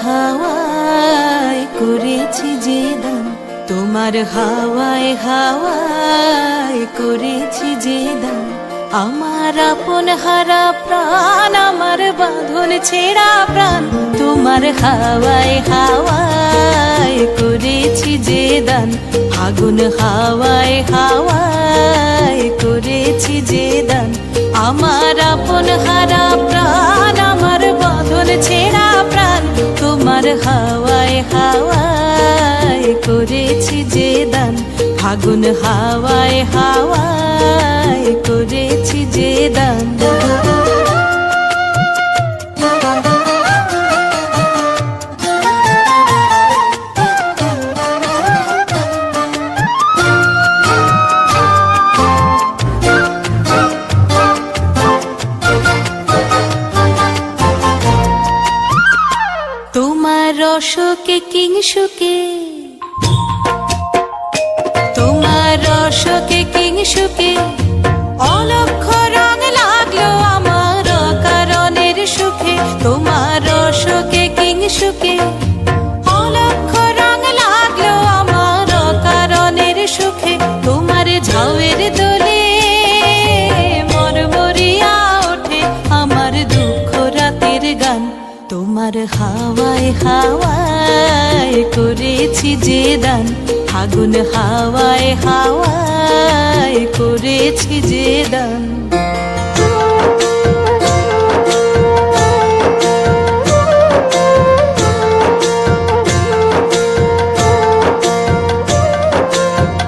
হাওয়ায় করেছি যে দান, তোমার হাওয়ায় হাওয়ায় করেছি যে দান। আমার আপন হারা প্রাণ, আমার বাঁধন ছেঁড়া প্রাণ, তোমার হাওয়ায় হাওয়ায় করেছি যে দান। ফাগুন হাওয়ায় হাওয়ায় করেছি যে দান। আমার আপন হারা প্রাণ, আমার বাঁধন ছেঁড়া প্রাণ, তোমার হাওয়ায় হাওয়ায় করেছি যে দান। ফাগুন হাওয়ায় হাওয়ায় করেছি যে দান। তোমার রসকে কিংসুকে, তোমার রসকে কিংসুকে অলক্ষ রং লাগলো আমার কারণের সুখে। তোমার রসকে কিংসুকে অলক্ষ রং লাগলো আমার কারণের সুখে। তোমার ঝাউয়ের দোলে মরমরিয়া ওঠে আমার দুঃখ রাতের গান। তোমার হাওয়ায় হাওয়ায় করেছি যে দান। ফাগুন হাওয়ায় হাওয়ায় করেছি যে দান।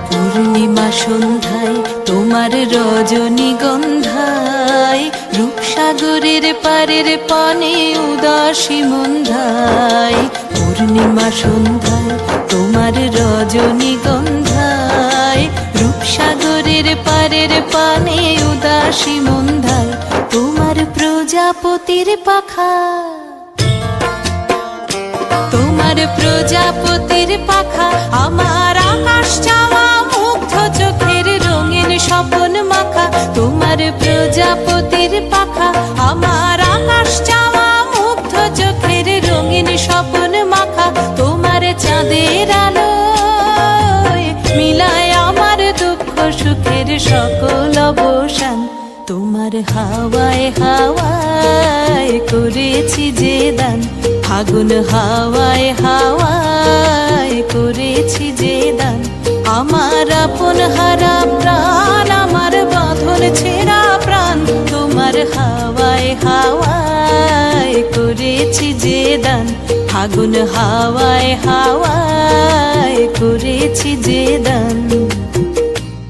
পূর্ণিমা সন্ধ্যায় তোমার রজনীগন্ধায়, রূপসাগরের পারের পানে উদাসী মন্ধায়। পূর্ণিমা সন্ধ্যায় তোমার রজনীগন্ধায়, রূপসাগরের পারের পানে উদাসী মন্ধায়। তোমার প্রজাপতির পাখা, তোমার প্রজাপতির পাখা আমার আকাশ চাওয়া মুগ্ধ চোখের রঙিন স্বপন মাখা। তোমার প্রজাপতির পাখা আমার আকাশ চাওয়া মুগ্ধ চোখের রঙিন স্বপন মাখা। তোমার চাঁদের আলোয় মিলায় আমার দুঃখ সুখের সকল অবসান। তোমার হাওয়ায় হাওয়ায় করেছি যে দান। ফাগুন হাওয়ায় হাওয়ায় করেছি যে দান। আমার আপন হারা প্রাণ, আমার বাঁধন ছেঁড়া প্রাণ, তোমার হাওয়ায় হাওয়ায় করেছি যে দান। ফাগুন হাওয়ায় হাওয়ায় করেছি যে দান।